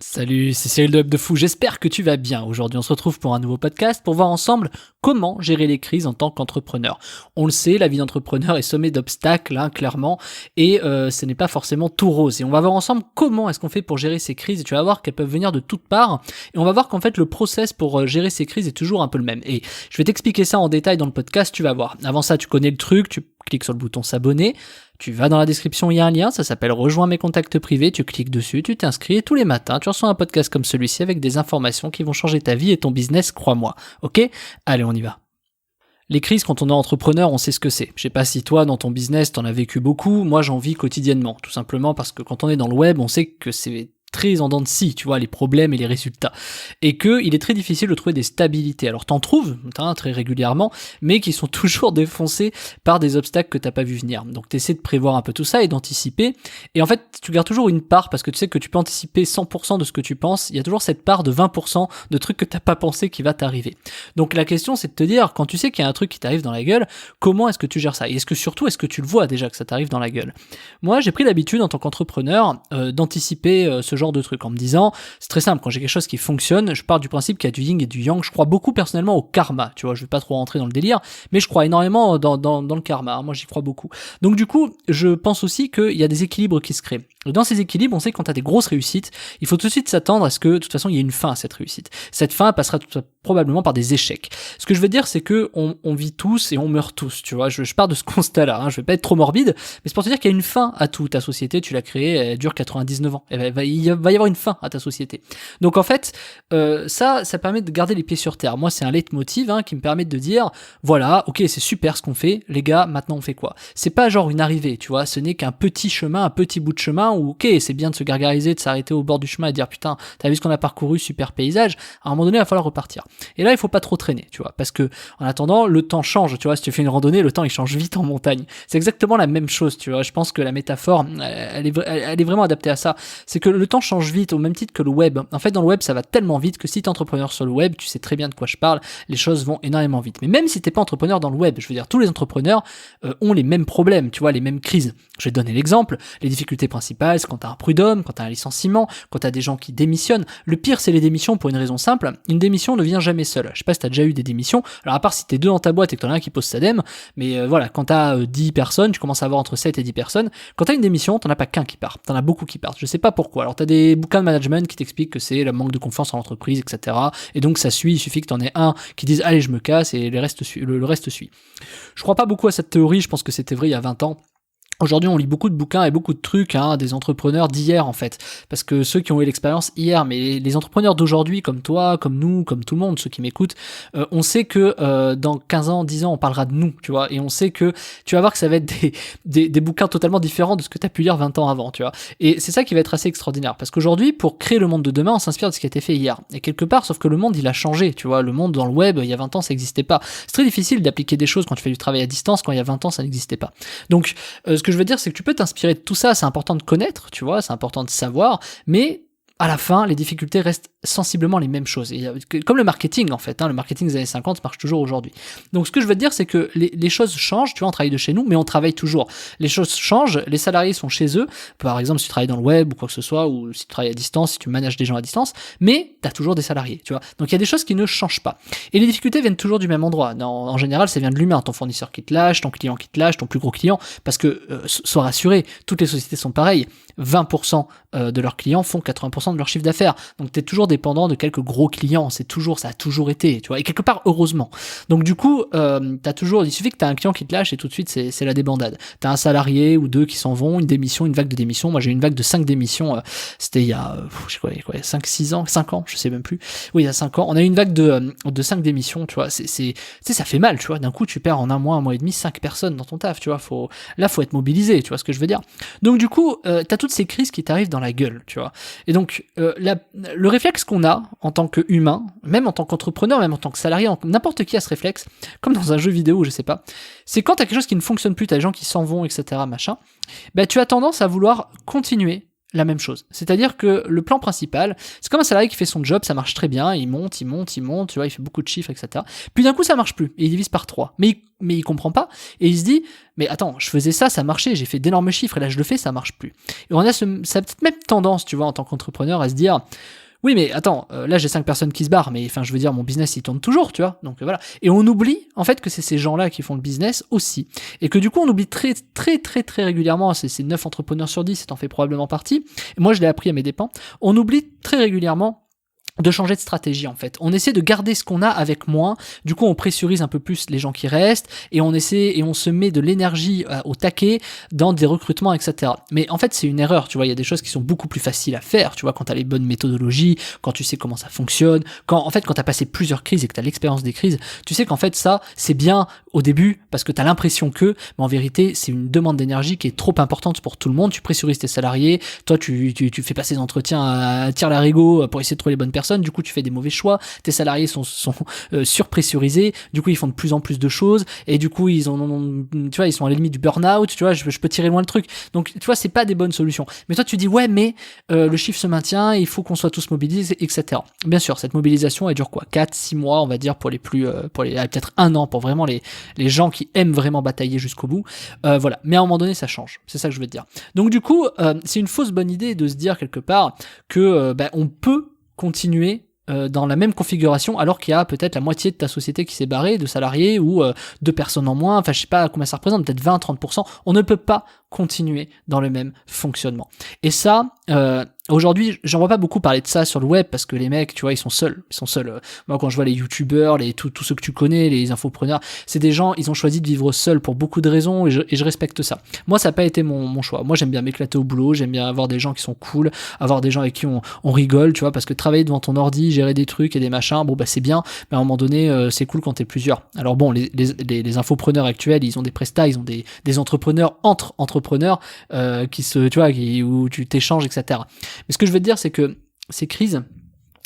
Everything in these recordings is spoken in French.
Salut, c'est Cyril de Web de Fou, j'espère que tu vas bien. Aujourd'hui on se retrouve pour un nouveau podcast pour voir ensemble comment gérer les crises en tant qu'entrepreneur. On le sait, la vie d'entrepreneur est semée d'obstacles, clairement, et ce n'est pas forcément tout rose. Et on va voir ensemble comment est-ce qu'on fait pour gérer ces crises, et tu vas voir qu'elles peuvent venir de toutes parts, et on va voir qu'en fait le process pour gérer ces crises est toujours un peu le même. Et je vais t'expliquer ça en détail dans le podcast, tu vas voir. Avant ça, tu connais le truc, tu cliques sur le bouton s'abonner, tu vas dans la description, il y a un lien, ça s'appelle Rejoins mes contacts privés, tu cliques dessus, tu t'inscris et tous les matins, tu reçois un podcast comme celui-ci avec des informations qui vont changer ta vie et ton business, crois-moi. Ok ? Allez, on y va. Les crises, quand on est entrepreneur, on sait ce que c'est. Je sais pas si toi, dans ton business, t'en as vécu beaucoup, moi j'en vis quotidiennement, tout simplement parce que quand on est dans le web, on sait que c'est très en dents de scie, tu vois, les problèmes et les résultats. Et que il est très difficile de trouver des stabilités. Alors t'en trouves, très régulièrement, mais qui sont toujours défoncés par des obstacles que t'as pas vu venir. Donc t'essaies de prévoir un peu tout ça et d'anticiper. Et en fait, tu gardes toujours une part, parce que tu sais que tu peux anticiper 100% de ce que tu penses, il y a toujours cette part de 20% de trucs que t'as pas pensé qui va t'arriver. Donc la question, c'est de te dire, quand tu sais qu'il y a un truc qui t'arrive dans la gueule, comment est-ce que tu gères ça? Et est-ce que tu le vois déjà que ça t'arrive dans la gueule? Moi, j'ai pris l'habitude, en tant qu'entrepreneur, d'anticiper ce genre de trucs en me disant, c'est très simple, quand j'ai quelque chose qui fonctionne, je pars du principe qu'il y a du yin et du yang. Je crois beaucoup personnellement au karma, tu vois, je vais pas trop rentrer dans le délire, mais je crois énormément dans le karma, moi j'y crois beaucoup. Donc du coup, je pense aussi qu'il y a des équilibres qui se créent. Dans ces équilibres, on sait que quand tu as des grosses réussites, il faut tout de suite s'attendre à ce que, de toute façon, il y ait une fin à cette réussite. Cette fin passera probablement par des échecs. Ce que je veux dire, c'est que on vit tous et on meurt tous, tu vois. Je pars de ce constat-là, je vais pas être trop morbide, mais c'est pour te dire qu'il y a une fin à tout. Ta société, tu l'as créée, elle dure 99 ans. Il va y avoir une fin à ta société. Donc en fait, ça permet de garder les pieds sur terre. Moi, c'est un leitmotiv qui me permet de dire, voilà, ok, c'est super ce qu'on fait, les gars, maintenant on fait quoi? C'est pas genre une arrivée, tu vois, ce n'est qu'un petit chemin, un petit bout de chemin où, ok, c'est bien de se gargariser, de s'arrêter au bord du chemin et de dire, putain, t'as vu ce qu'on a parcouru, super paysage, à un moment donné, il va falloir repartir. Et là, il faut pas trop traîner, tu vois, parce que, en attendant, le temps change, tu vois, si tu fais une randonnée, le temps, il change vite en montagne. C'est exactement la même chose, tu vois, je pense que la métaphore, elle est vraiment adaptée à ça. C'est que le temps change vite, au même titre que le web. En fait, dans le web, ça va tellement vite que si t'es entrepreneur sur le web, tu sais très bien de quoi je parle, les choses vont énormément vite. Mais même si t'es pas entrepreneur dans le web, je veux dire, tous les entrepreneurs ont les mêmes problèmes, tu vois, les mêmes crises. Je vais te donner l'exemple. Les difficultés principales, c'est quand t'as un prud'homme, quand t'as un licenciement, quand t'as des gens qui démissionnent. Le pire, c'est les démissions pour une raison simple. Une démission ne vient jamais seule. Je sais pas si t'as déjà eu des démissions. Alors, à part si t'es deux dans ta boîte et que t'en as un qui pose sa dème, mais voilà, quand t'as 10 personnes, tu commences à avoir entre 7 et 10 personnes. Quand t'as une démission, t'en as pas qu'un qui part. T'en as beaucoup qui partent. Je sais pas pourquoi. Alors, t'as des bouquins de management qui t'expliquent que c'est le manque de confiance en l'entreprise, etc. Et donc, ça suit. Il suffit que t'en aies un qui dise, allez, je me casse, et le reste suit. Je crois pas beaucoup à cette théorie. Je pense que c'était vrai il y a 20 ans. Aujourd'hui, on lit beaucoup de bouquins et beaucoup de trucs des entrepreneurs d'hier, en fait. Parce que ceux qui ont eu l'expérience hier, mais les entrepreneurs d'aujourd'hui, comme toi, comme nous, comme tout le monde, ceux qui m'écoutent, on sait que dans 15 ans, 10 ans, on parlera de nous, tu vois. Et on sait que tu vas voir que ça va être des bouquins totalement différents de ce que tu as pu lire 20 ans avant, tu vois. Et c'est ça qui va être assez extraordinaire. Parce qu'aujourd'hui, pour créer le monde de demain, on s'inspire de ce qui a été fait hier. Et quelque part, sauf que le monde, il a changé, tu vois. Le monde dans le web, il y a 20 ans, ça n'existait pas. C'est très difficile d'appliquer des choses quand tu fais du travail à distance, quand il y a 20 ans, ça n'existait pas. Donc, ce que je veux dire, c'est que tu peux t'inspirer de tout ça, c'est important de connaître, tu vois, c'est important de savoir, mais à la fin, les difficultés restent sensiblement les mêmes choses. Et comme le marketing, en fait, le marketing des années 50 marche toujours aujourd'hui. Donc, ce que je veux te dire, c'est que les choses changent. Tu vois, on travaille de chez nous, mais on travaille toujours. Les choses changent, les salariés sont chez eux. Par exemple, si tu travailles dans le web ou quoi que ce soit, ou si tu travailles à distance, si tu manages des gens à distance, mais tu as toujours des salariés, tu vois. Donc, il y a des choses qui ne changent pas. Et les difficultés viennent toujours du même endroit. En général, ça vient de l'humain. Ton fournisseur qui te lâche, ton client qui te lâche, ton plus gros client. Parce que, sois rassuré, toutes les sociétés sont pareilles. 20% de leurs clients font 80% de leur chiffre d'affaires. Donc, tu es toujours dépendant de quelques gros clients. Ça a toujours été, tu vois. Et quelque part, heureusement. Donc, du coup, il suffit que tu as un client qui te lâche et tout de suite, c'est la débandade. Tu as un salarié ou deux qui s'en vont, une démission, une vague de démissions. Moi, j'ai eu une vague de 5 démissions. C'était il y a, 5 ans, je sais même plus. Oui, il y a 5 ans. On a eu une vague de 5 démissions, tu vois. Ça fait mal, tu vois. D'un coup, tu perds en un mois et demi, 5 personnes dans ton taf, tu vois. Faut être mobilisé, tu vois ce que je veux dire. Donc, du coup, t'as toutes ces crises qui t'arrivent dans la gueule, tu vois. Et donc, le réflexe qu'on a en tant qu'humain, même en tant qu'entrepreneur, même en tant que salarié, n'importe qui a ce réflexe, comme dans un jeu vidéo, je sais pas, c'est quand t'as quelque chose qui ne fonctionne plus, t'as des gens qui s'en vont, etc., machin, tu as tendance à vouloir continuer la même chose. C'est-à-dire que le plan principal, c'est comme un salarié qui fait son job, ça marche très bien, il monte, tu vois, il fait beaucoup de chiffres, etc. Puis d'un coup, ça marche plus, et il divise par 3. Mais il comprend pas, et il se dit, mais attends, je faisais ça, ça marchait, j'ai fait d'énormes chiffres, et là je le fais, ça marche plus. Et on a cette même tendance, tu vois, en tant qu'entrepreneur, à se dire, oui, mais attends, là j'ai 5 personnes qui se barrent, mais enfin je veux dire, mon business il tourne toujours, tu vois. Donc voilà. Et on oublie en fait que c'est ces gens-là qui font le business aussi. Et que du coup on oublie très régulièrement, c'est 9 entrepreneurs sur 10, et t'en fais probablement partie. Et moi je l'ai appris à mes dépens. On oublie très régulièrement de changer de stratégie en fait. On essaie de garder ce qu'on a avec moins, du coup on pressurise un peu plus les gens qui restent et on se met de l'énergie au taquet dans des recrutements, etc. Mais en fait c'est une erreur, tu vois, il y a des choses qui sont beaucoup plus faciles à faire, tu vois, quand t'as les bonnes méthodologies, quand tu sais comment ça fonctionne, quand t'as passé plusieurs crises et que t'as l'expérience des crises, tu sais qu'en fait ça c'est bien au début parce que t'as l'impression que, mais en vérité c'est une demande d'énergie qui est trop importante pour tout le monde, tu pressurises tes salariés, toi tu fais passer des entretiens à tire-larigot pour essayer de trouver les bonnes personnes, du coup tu fais des mauvais choix, tes salariés sont surpressurisés, du coup ils font de plus en plus de choses, et du coup ils sont à la limite du burn-out, tu vois, je peux tirer loin le truc, donc tu vois c'est pas des bonnes solutions. Mais toi tu dis ouais mais le chiffre se maintient, il faut qu'on soit tous mobilisés, etc. Bien sûr cette mobilisation elle dure quoi, 4-6 mois on va dire pour les plus peut-être 1 an pour vraiment les gens qui aiment vraiment batailler jusqu'au bout, voilà. Mais à un moment donné ça change, c'est ça que je veux te dire. Donc du coup c'est une fausse bonne idée de se dire quelque part que on peut continuer dans la même configuration alors qu'il y a peut-être la moitié de ta société qui s'est barrée, de salariés ou 2 personnes en moins, enfin je sais pas combien ça représente, peut-être 20-30%, on ne peut pas continuer dans le même fonctionnement. Et ça, aujourd'hui, j'en vois pas beaucoup parler de ça sur le web parce que les mecs, tu vois, ils sont seuls. Moi, quand je vois les youtubeurs, tous ceux que tu connais, les infopreneurs, c'est des gens, ils ont choisi de vivre seuls pour beaucoup de raisons et je respecte ça. Moi, ça n'a pas été mon choix. Moi, j'aime bien m'éclater au boulot, j'aime bien avoir des gens qui sont cool, avoir des gens avec qui on rigole, tu vois, parce que travailler devant ton ordi, gérer des trucs et des machins, bon, bah, c'est bien, mais à un moment donné, c'est cool quand t'es plusieurs. Alors bon, les infopreneurs actuels, ils ont des prestats, ils ont des entrepreneurs entre entrepreneurs, où tu t'échanges, etc. Mais ce que je veux te dire, c'est que ces crises,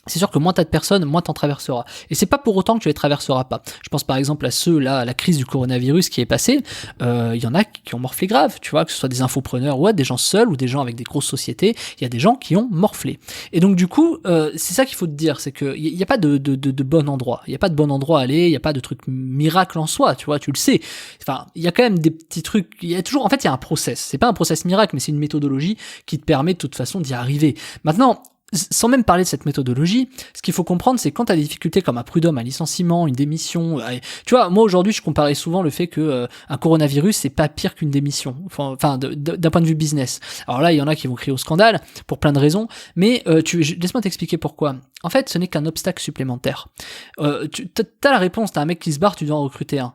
c'est sûr que moins t'as de personnes, moins t'en traverseras. Et c'est pas pour autant que tu les traverseras pas. Je pense par exemple à la crise du coronavirus qui est passée. Il y en a qui ont morflé grave, tu vois, que ce soit des infopreneurs ou des gens seuls ou des gens avec des grosses sociétés. Il y a des gens qui ont morflé. Et donc du coup, c'est ça qu'il faut te dire, c'est que il y a pas de bon endroit. Il y a pas de bon endroit à aller. Il y a pas de truc miracle en soi, tu vois, tu le sais. Enfin, il y a quand même des petits trucs. Il y a toujours, en fait, il y a un process. C'est pas un process miracle, mais c'est une méthodologie qui te permet de toute façon d'y arriver. Maintenant, sans même parler de cette méthodologie, ce qu'il faut comprendre, c'est quand tu as des difficultés comme un prud'homme, un licenciement, une démission. Tu vois, moi aujourd'hui, je comparais souvent le fait que un coronavirus, c'est pas pire qu'une démission. Enfin, d'un point de vue business. Alors là, il y en a qui vont crier au scandale pour plein de raisons, mais laisse-moi t'expliquer pourquoi. En fait, ce n'est qu'un obstacle supplémentaire. T'as la réponse, t'as un mec qui se barre, tu dois en recruter un.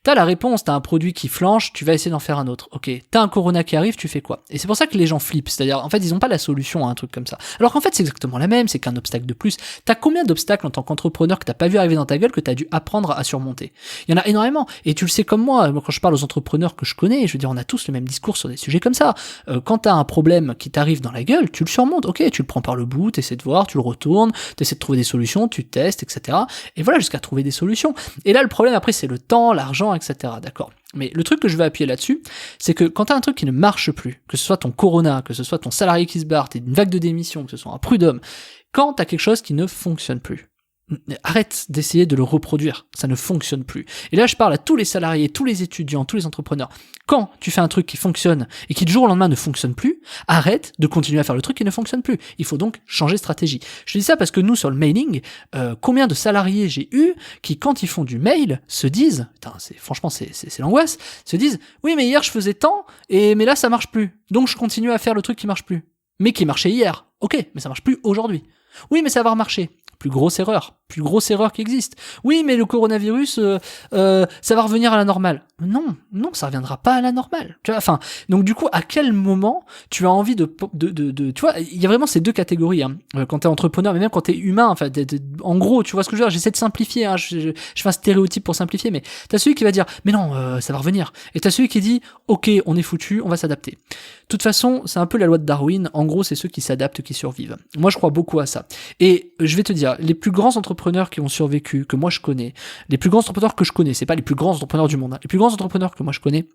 T'as la réponse, t'as un produit qui flanche, tu vas essayer d'en faire un autre. Ok, t'as un corona qui arrive, tu fais quoi? Et c'est pour ça que les gens flippent, c'est-à-dire en fait ils ont pas la solution à un truc comme ça. Alors qu'en fait c'est exactement la même, c'est qu'un obstacle de plus. T'as combien d'obstacles en tant qu'entrepreneur que t'as pas vu arriver dans ta gueule que t'as dû apprendre à surmonter? Il y en a énormément, et tu le sais comme moi quand je parle aux entrepreneurs que je connais, je veux dire on a tous le même discours sur des sujets comme ça. Quand t'as un problème qui t'arrive dans la gueule, tu le surmontes, ok, tu le prends par le bout, t'essaies de voir, tu le retournes, t'essaies de trouver des solutions, tu testes, etc. Et voilà, jusqu'à trouver des solutions. Et là le problème après c'est le temps, l'argent, etc. D'accord. Mais le truc que je vais appuyer là-dessus, c'est que quand t'as un truc qui ne marche plus, que ce soit ton corona, que ce soit ton salarié qui se barre, t'es une vague de démission, que ce soit un prud'homme, quand t'as quelque chose qui ne fonctionne plus, arrête d'essayer de le reproduire, ça ne fonctionne plus. Et là je parle à tous les salariés, tous les étudiants, tous les entrepreneurs. Quand tu fais un truc qui fonctionne et qui du jour au lendemain ne fonctionne plus, arrête de continuer à faire le truc qui ne fonctionne plus. Il faut donc changer de stratégie. Je dis ça parce que nous sur le mailing, combien de salariés j'ai eu qui quand ils font du mail se disent, franchement c'est l'angoisse, se disent oui mais hier je faisais tant mais là ça marche plus, donc je continue à faire le truc qui marche plus, mais qui marchait hier. Ok, mais ça marche plus aujourd'hui. Oui mais ça va remarcher. Plus grosse erreur qui existe. Oui, mais le coronavirus, ça va revenir à la normale. Non, ça reviendra pas à la normale. Tu vois, enfin, donc du coup, à quel moment tu as envie de tu vois, il y a vraiment ces deux catégories. Hein. Quand t'es entrepreneur, mais même quand t'es humain, enfin, en gros, tu vois ce que je veux dire. J'essaie de simplifier. Hein, je fais un stéréotype pour simplifier, mais t'as celui qui va dire, mais non, ça va revenir. Et t'as celui qui dit, ok, on est foutu, on va s'adapter. De toute façon, c'est un peu la loi de Darwin. En gros, c'est ceux qui s'adaptent qui survivent. Moi, je crois beaucoup à ça. Et je vais te dire, les plus grands entrepreneurs qui ont survécu, que moi je connais, les plus grands entrepreneurs que je connais, c'est pas les plus grands entrepreneurs du monde, hein, les plus grands entrepreneurs que moi je connais,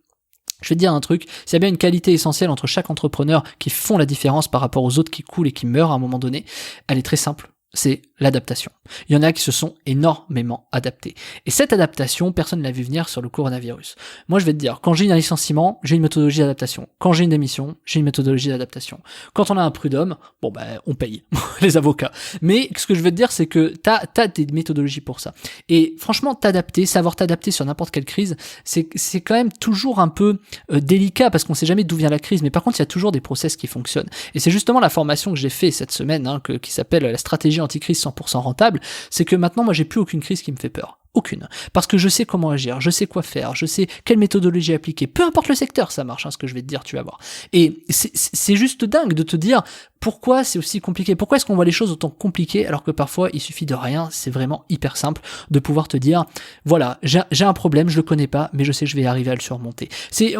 Je vais te dire un truc, s'il y a bien une qualité essentielle entre chaque entrepreneur qui font la différence par rapport aux autres qui coulent et qui meurent à un moment donné, elle est très simple. C'est l'adaptation. Il y en a qui se sont énormément adaptés. Et cette adaptation, personne ne l'a vu venir sur le coronavirus. Moi, je vais te dire, quand j'ai un licenciement, j'ai une méthodologie d'adaptation. Quand j'ai une démission, j'ai une méthodologie d'adaptation. Quand on a un prud'homme, bon ben, on paye les avocats. Mais ce que je veux te dire, c'est que t'as des méthodologies pour ça. Et franchement, savoir t'adapter sur n'importe quelle crise, c'est quand même toujours un peu délicat parce qu'on sait jamais d'où vient la crise. Mais par contre, il y a toujours des process qui fonctionnent. Et c'est justement la formation que j'ai fait cette semaine, qui s'appelle la stratégie anti-crise 100% rentable, c'est que maintenant moi j'ai plus aucune crise qui me fait peur. Aucune. Parce que je sais comment agir, je sais quoi faire, je sais quelle méthodologie appliquer. Peu importe le secteur, ça marche, ce que je vais te dire, tu vas voir. Et c'est juste dingue de te dire pourquoi c'est aussi compliqué. Pourquoi est-ce qu'on voit les choses autant compliquées alors que parfois il suffit de rien, c'est vraiment hyper simple de pouvoir te dire, voilà, j'ai un problème, je le connais pas, mais je sais que je vais arriver à le surmonter.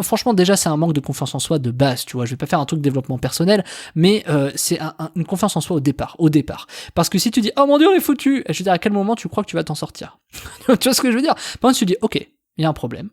Franchement déjà c'est un manque de confiance en soi de base, tu vois. Je vais pas faire un truc de développement personnel, mais c'est une confiance en soi au départ. Parce que si tu dis, oh mon dieu, on est foutu, je veux dire, à quel moment tu crois que tu vas t'en sortir? Tu vois ce que je veux dire? Par contre, tu dis, ok, il y a un problème,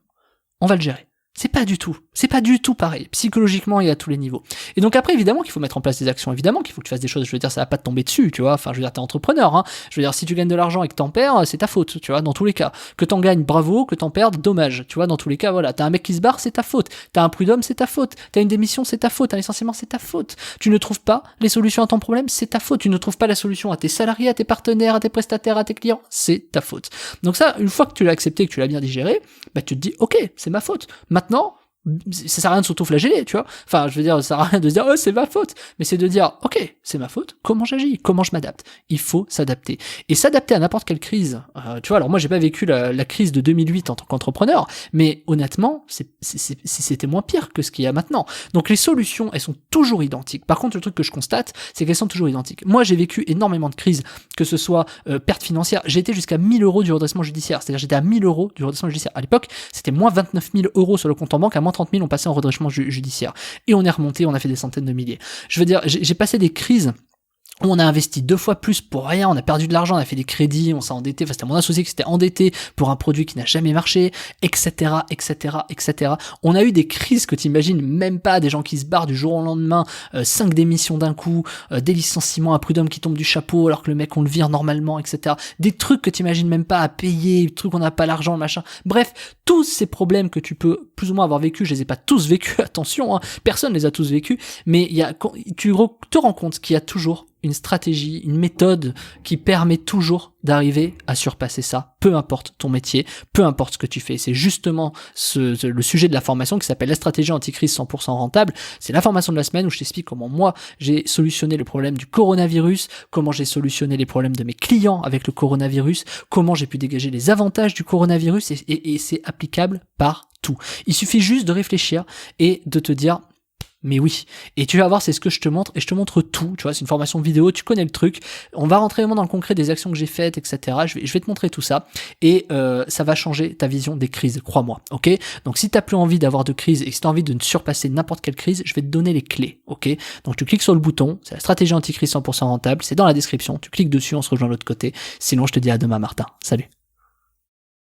on va le gérer. C'est pas du tout pareil. Psychologiquement et à tous les niveaux. Et donc après, évidemment qu'il faut mettre en place des actions, évidemment qu'il faut que tu fasses des choses, je veux dire, ça va pas te tomber dessus, tu vois, enfin, je veux dire, t'es entrepreneur, hein. Je veux dire, si tu gagnes de l'argent et que t'en perds, c'est ta faute, tu vois, dans tous les cas. Que t'en gagnes, bravo, que t'en perdes, dommage, tu vois, dans tous les cas, voilà. T'as un mec qui se barre, c'est ta faute. T'as un prud'homme, c'est ta faute. T'as une démission, c'est ta faute. Un licenciement, c'est ta faute. Tu ne trouves pas les solutions à ton problème, c'est ta faute. Tu ne trouves pas la solution à tes salariés, à tes partenaires, à tes prestataires, à tes clients, c'est ta faute. Donc ça, une fois que tu l'as accepté, que tu l'as bien digéré, bah, tu te dis, ok, c'est ma faute. Maintenant, ça sert à rien de s'auto-flageller, tu vois. Enfin, je veux dire, ça sert à rien de se dire, oh, c'est ma faute. Mais c'est de dire, ok, c'est ma faute. Comment j'agis? Comment je m'adapte? Il faut s'adapter. Et s'adapter à n'importe quelle crise. Tu vois, alors moi, j'ai pas vécu la crise de 2008 en tant qu'entrepreneur, mais honnêtement, c'était moins pire que ce qu'il y a maintenant. Donc, les solutions, elles sont toujours identiques. Par contre, le truc que je constate, c'est qu'elles sont toujours identiques. Moi, j'ai vécu énormément de crises, que ce soit perte financière. J'ai été jusqu'à 1000 euros du redressement judiciaire. C'est-à-dire, j'étais à 1000 euros du redressement judiciaire. À l'époque, c'était moins 29 000 euros sur le compte en banque, à moins 30 000, on passait en redressement judiciaire. Et on est remonté, on a fait des centaines de milliers. Je veux dire, j'ai passé des crises où on a investi 2 fois plus pour rien, on a perdu de l'argent, on a fait des crédits, on s'est endetté, enfin c'était mon associé qui s'était endetté pour un produit qui n'a jamais marché, etc., etc., etc. On a eu des crises que t'imagines même pas, des gens qui se barrent du jour au lendemain, 5 démissions d'un coup, des licenciements à prud'homme qui tombent du chapeau alors que le mec on le vire normalement, etc. Des trucs que t'imagines même pas à payer, des trucs on n'a pas l'argent, machin. Bref, tous ces problèmes que tu peux plus ou moins avoir vécu, je les ai pas tous vécus, attention, hein, personne les a tous vécus, mais tu te rends compte qu'il y a toujours une stratégie, une méthode qui permet toujours d'arriver à surpasser ça, peu importe ton métier, peu importe ce que tu fais. C'est justement le sujet de la formation qui s'appelle la stratégie anti-crise 100% rentable. C'est la formation de la semaine où je t'explique comment moi j'ai solutionné le problème du coronavirus, comment j'ai solutionné les problèmes de mes clients avec le coronavirus, comment j'ai pu dégager les avantages du coronavirus et c'est applicable partout. Il suffit juste de réfléchir et de te dire mais oui, et tu vas voir, c'est ce que je te montre, et je te montre tout, tu vois, c'est une formation vidéo, tu connais le truc, on va rentrer vraiment dans le concret des actions que j'ai faites, etc., je vais te montrer tout ça, et ça va changer ta vision des crises, crois-moi, ok? Donc si t'as plus envie d'avoir de crise, et si t'as envie de surpasser n'importe quelle crise, je vais te donner les clés, ok? Donc tu cliques sur le bouton, c'est la stratégie anti-crise 100% rentable, c'est dans la description, tu cliques dessus, on se rejoint de l'autre côté, sinon je te dis à demain Martin, salut.